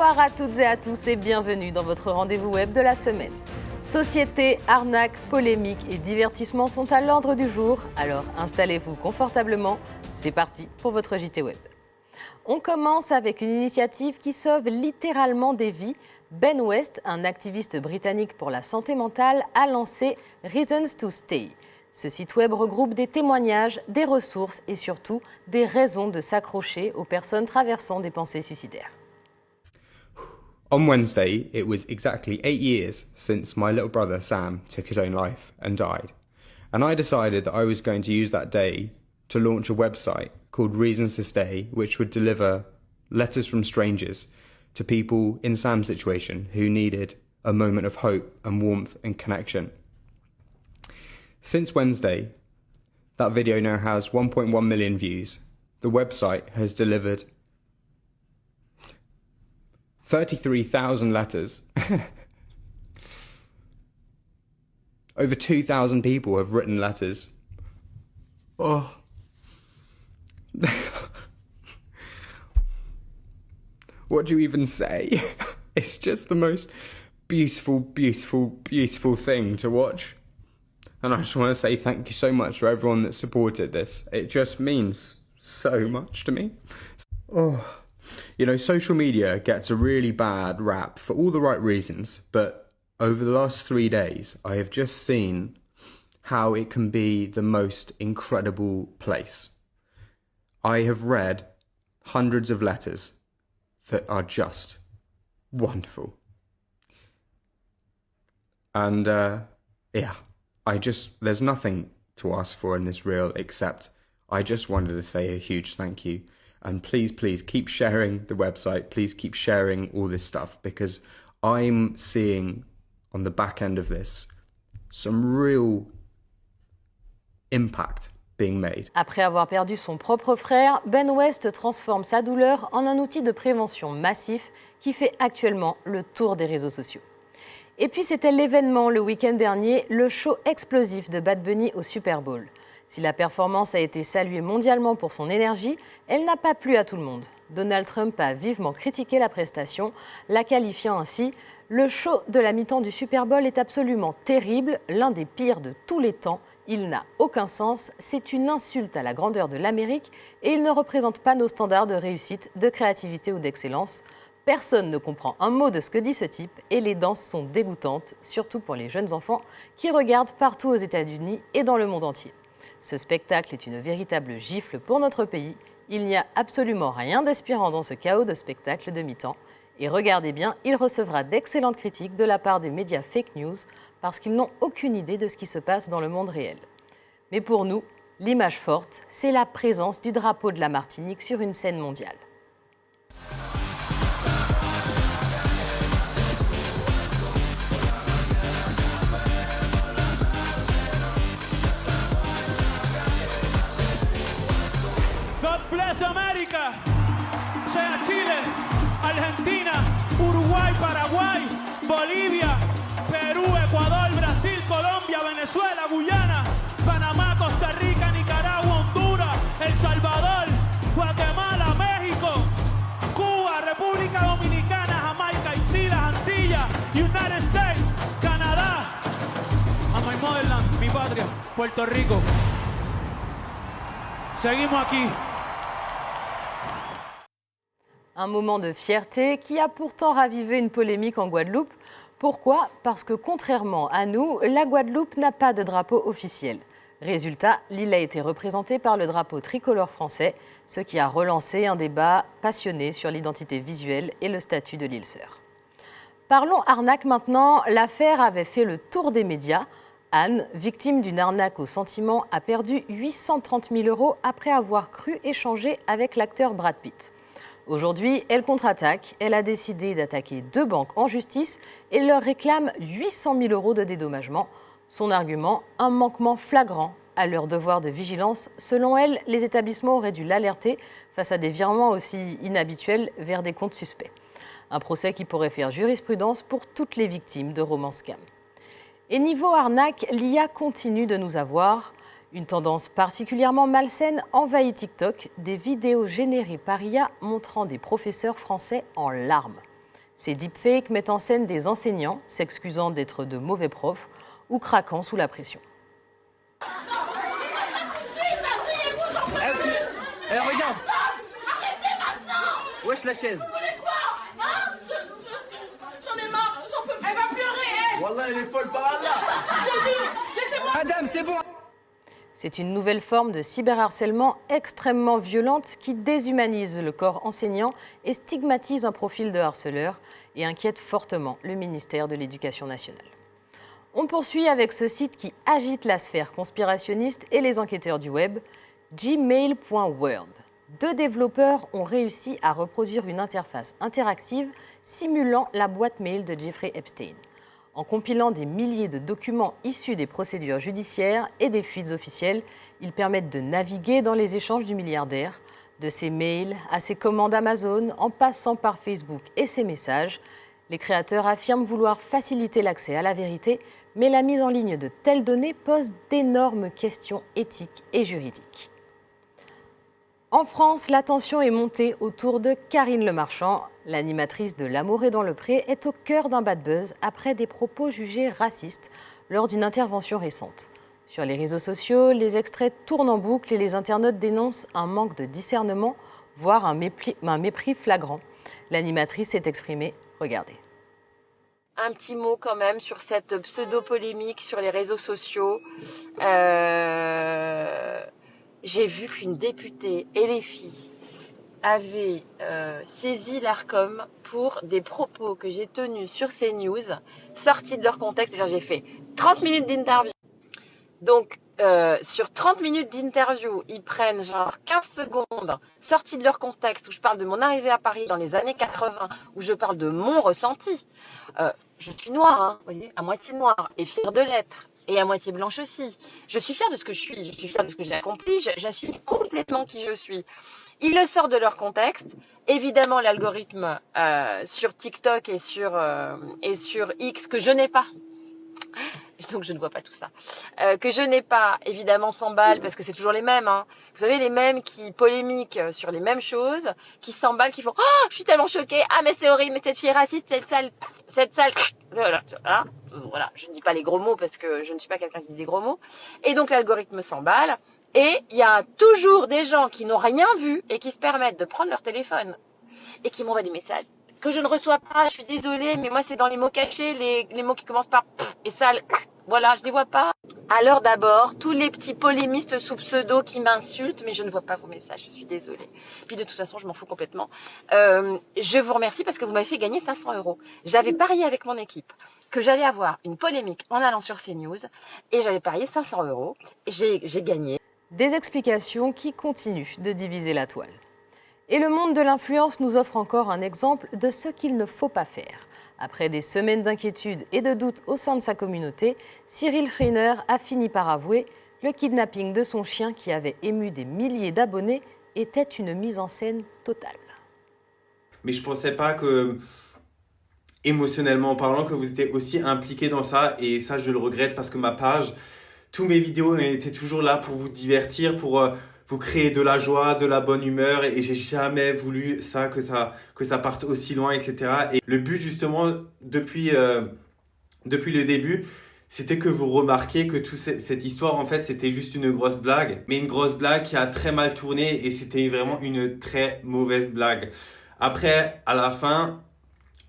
Bonsoir à toutes et à tous et bienvenue dans votre rendez-vous web de la semaine. Société, arnaque, polémique et divertissement sont à l'ordre du jour, alors installez-vous confortablement, c'est parti pour votre JT Web. On commence avec une initiative qui sauve littéralement des vies. Ben West, un activiste britannique pour la santé mentale, a lancé Reasons to Stay. Ce site web regroupe des témoignages, des ressources et surtout des raisons de s'accrocher aux personnes traversant des pensées suicidaires. On Wednesday, it was exactly 8 years since my little brother Sam took his own life and died. And I decided that I was going to use that day to launch a website called Reasons to Stay, which would deliver letters from strangers to people in Sam's situation who needed a moment of hope and warmth and connection. Since Wednesday, that video now has 1.1 million views. The website has delivered 33,000 letters. Over 2,000 people have written letters. Oh. What do you even say? It's just the most beautiful, beautiful, beautiful thing to watch. And I just want to say thank you so much to everyone that supported this. It just means so much to me. Oh. You know, social media gets a really bad rap for all the right reasons, but over the last 3 days, I have just seen how it can be the most incredible place. I have read hundreds of letters that are just wonderful. And, there's nothing to ask for in this reel except I just wanted to say a huge thank you. And please, please keep sharing the website. Please keep sharing all this stuff because I'm seeing on the back end of this some real impact being made. Après avoir perdu son propre frère, Ben West transforme sa douleur en un outil de prévention massif qui fait actuellement le tour des réseaux sociaux. Et puis c'était l'événement le week-end dernier, le show explosif de Bad Bunny au Super Bowl. Si la performance a été saluée mondialement pour son énergie, elle n'a pas plu à tout le monde. Donald Trump a vivement critiqué la prestation, la qualifiant ainsi « Le show de la mi-temps du Super Bowl est absolument terrible, l'un des pires de tous les temps. Il n'a aucun sens, c'est une insulte à la grandeur de l'Amérique et il ne représente pas nos standards de réussite, de créativité ou d'excellence. Personne ne comprend un mot de ce que dit ce type et les danses sont dégoûtantes, surtout pour les jeunes enfants qui regardent partout aux États-Unis et dans le monde entier. Ce spectacle est une véritable gifle pour notre pays. Il n'y a absolument rien d'inspirant dans ce chaos de spectacle de mi-temps. Et regardez bien, il recevra d'excellentes critiques de la part des médias fake news parce qu'ils n'ont aucune idée de ce qui se passe dans le monde réel. Mais pour nous, l'image forte, c'est la présence du drapeau de la Martinique sur une scène mondiale. Bless America, sea Chile, Argentina, Uruguay, Paraguay, Bolivia, Perú, Ecuador, Brasil, Colombia, Venezuela, Guyana, Panamá, Costa Rica, Nicaragua, Honduras, El Salvador, Guatemala, México, Cuba, República Dominicana, Jamaica, Haití, las Antillas, United States, Canadá, a my motherland, mi patria, Puerto Rico. Seguimos aquí. Un moment de fierté qui a pourtant ravivé une polémique en Guadeloupe. Pourquoi ? Parce que contrairement à nous, la Guadeloupe n'a pas de drapeau officiel. Résultat, l'île a été représentée par le drapeau tricolore français, ce qui a relancé un débat passionné sur l'identité visuelle et le statut de l'île sœur. Parlons arnaque maintenant. L'affaire avait fait le tour des médias. Anne, victime d'une arnaque au sentiment, a perdu 830 000 € après avoir cru échanger avec l'acteur Brad Pitt. Aujourd'hui, elle contre-attaque. Elle a décidé d'attaquer 2 banques en justice et leur réclame 800 000 € de dédommagement. Son argument, un manquement flagrant à leur devoir de vigilance. Selon elle, les établissements auraient dû l'alerter face à des virements aussi inhabituels vers des comptes suspects. Un procès qui pourrait faire jurisprudence pour toutes les victimes de romance scam. Et niveau arnaque, l'IA continue de nous avoir. Une tendance particulièrement malsaine envahit TikTok, des vidéos générées par IA montrant des professeurs français en larmes. Ces deepfakes mettent en scène des enseignants s'excusant d'être de mauvais profs ou craquant sous la pression. Regarde. Wesh la chaise. Vous voulez quoi hein J'en ai marre, j'en peux plus. Elle va pleurer, elle. Wallah, elle est folle par Allah. Laissez-moi. Madame, c'est bon. C'est une nouvelle forme de cyberharcèlement extrêmement violente qui déshumanise le corps enseignant et stigmatise un profil de harceleur et inquiète fortement le ministère de l'Éducation nationale. On poursuit avec ce site qui agite la sphère conspirationniste et les enquêteurs du web, gmail.world. 2 développeurs ont réussi à reproduire une interface interactive simulant la boîte mail de Jeffrey Epstein. En compilant des milliers de documents issus des procédures judiciaires et des fuites officielles, ils permettent de naviguer dans les échanges du milliardaire, de ses mails à ses commandes Amazon, en passant par Facebook et ses messages. Les créateurs affirment vouloir faciliter l'accès à la vérité, mais la mise en ligne de telles données pose d'énormes questions éthiques et juridiques. En France, la tension est montée autour de Karine Le Marchand. L'animatrice de L'amour est dans le pré est au cœur d'un bad buzz après des propos jugés racistes lors d'une intervention récente. Sur les réseaux sociaux, les extraits tournent en boucle et les internautes dénoncent un manque de discernement, voire un mépris flagrant. L'animatrice s'est exprimée. Regardez. Un petit mot quand même sur cette pseudo-polémique sur les réseaux sociaux. J'ai vu qu'une députée et les filles avaient saisi l'Arcom pour des propos que j'ai tenus sur CNews, sortis de leur contexte. J'ai fait 30 minutes d'interview. Donc, sur 30 minutes d'interview, ils prennent genre 15 secondes sortis de leur contexte où je parle de mon arrivée à Paris dans les années 80, où je parle de mon ressenti. Je suis noire, hein, vous voyez, à moitié noire et fière de l'être. Et à moitié blanche aussi. Je suis fière de ce que je suis, je suis fière de ce que j'ai accompli, j'assume complètement qui je suis. Ils le sortent de leur contexte. Évidemment, l'algorithme sur TikTok et sur X, que je n'ai pas, donc je ne vois pas tout ça, que je n'ai pas, évidemment, s'emballe, parce que c'est toujours les mêmes. Hein. Vous savez, les mêmes qui polémiquent sur les mêmes choses, qui s'emballent, qui font « Oh, je suis tellement choquée, ah mais c'est horrible, mais cette fille est raciste, cette sale... » Voilà, je ne dis pas les gros mots parce que je ne suis pas quelqu'un qui dit des gros mots. Et donc l'algorithme s'emballe. Et il y a toujours des gens qui n'ont rien vu et qui se permettent de prendre leur téléphone et qui m'envoient des messages que je ne reçois pas. Je suis désolée, mais moi c'est dans les mots cachés, les mots qui commencent par et sale. Voilà, je ne les vois pas. Alors d'abord, tous les petits polémistes sous pseudo qui m'insultent, mais je ne vois pas vos messages, je suis désolée. Puis de toute façon, je m'en fous complètement. Je vous remercie parce que vous m'avez fait gagner 500 €. J'avais parié avec mon équipe que j'allais avoir une polémique en allant sur CNews et j'avais parié 500 €. J'ai gagné. Des explications qui continuent de diviser la toile. Et le monde de l'influence nous offre encore un exemple de ce qu'il ne faut pas faire. Après des semaines d'inquiétude et de doutes au sein de sa communauté, Cyril Schreiner a fini par avouer le kidnapping de son chien qui avait ému des milliers d'abonnés était une mise en scène totale. Mais je ne pensais pas que, émotionnellement parlant, que vous étiez aussi impliqué dans ça. Et ça, je le regrette parce que ma page, toutes mes vidéos étaient toujours là pour vous divertir, pour vous créer de la joie, de la bonne humeur. Et j'ai jamais voulu ça, que ça parte aussi loin, etc. Et le but, justement, depuis le début, c'était que vous remarquiez que toute cette histoire, en fait, c'était juste une grosse blague. Mais une grosse blague qui a très mal tourné et c'était vraiment une très mauvaise blague. Après, à la fin,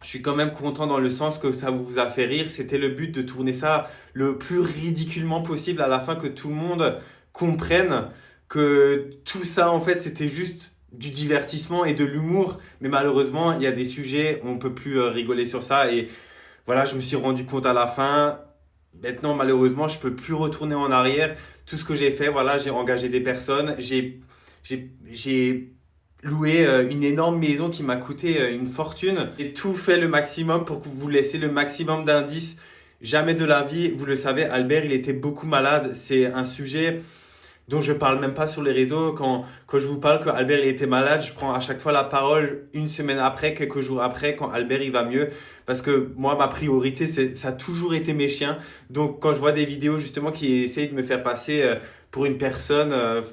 je suis quand même content dans le sens que ça vous a fait rire. C'était le but de tourner ça le plus ridiculement possible à la fin, que tout le monde comprenne que tout ça, en fait, c'était juste du divertissement et de l'humour. Mais malheureusement, il y a des sujets où on ne peut plus rigoler sur ça. Et voilà, je me suis rendu compte à la fin. Maintenant, malheureusement, je ne peux plus retourner en arrière. Tout ce que j'ai fait, voilà, j'ai engagé des personnes. J'ai loué une énorme maison qui m'a coûté une fortune. J'ai tout fait le maximum pour que vous laissiez le maximum d'indices. Jamais de la vie, vous le savez, Albert, il était beaucoup malade. C'est un sujet dont je parle même pas sur les réseaux. Quand je vous parle qu'Albert il était malade, je prends à chaque fois la parole une semaine après, quelques jours après, quand Albert il va mieux. Parce que moi, ma priorité, ça a toujours été mes chiens. Donc, quand je vois des vidéos justement qui essayent de me faire passer pour une personne,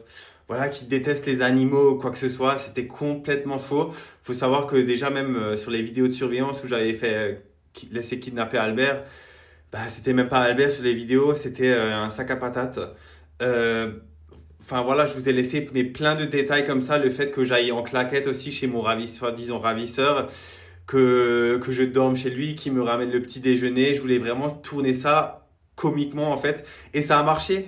voilà, qui déteste les animaux ou quoi que ce soit. C'était complètement faux. Faut savoir que déjà même sur les vidéos de surveillance où j'avais fait laisser kidnapper Albert, bah, c'était même pas Albert sur les vidéos, c'était un sac à patates. Enfin voilà, je vous ai laissé mais plein de détails comme ça. Le fait que j'aille en claquette aussi chez mon soi-disant ravisseur, que je dorme chez lui, qu'il me ramène le petit déjeuner. Je voulais vraiment tourner ça comiquement en fait. Et ça a marché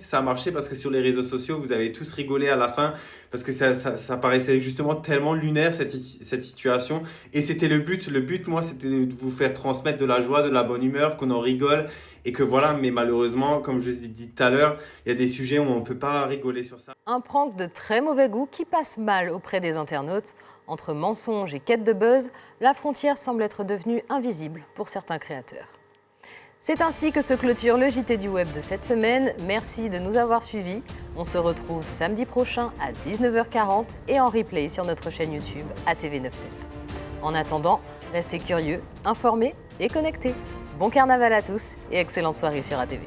parce que sur les réseaux sociaux, vous avez tous rigolé à la fin parce que ça paraissait justement tellement lunaire cette situation. Et c'était le but. Le but, moi, c'était de vous faire transmettre de la joie, de la bonne humeur, qu'on en rigole et que voilà. Mais malheureusement, comme je vous ai dit tout à l'heure, il y a des sujets où on ne peut pas rigoler sur ça. Un prank de très mauvais goût qui passe mal auprès des internautes. Entre mensonges et quête de buzz, la frontière semble être devenue invisible pour certains créateurs. C'est ainsi que se clôture le JT du Web de cette semaine. Merci de nous avoir suivis. On se retrouve samedi prochain à 19h40 et en replay sur notre chaîne YouTube ATV97. En attendant, restez curieux, informés et connectés. Bon carnaval à tous et excellente soirée sur ATV.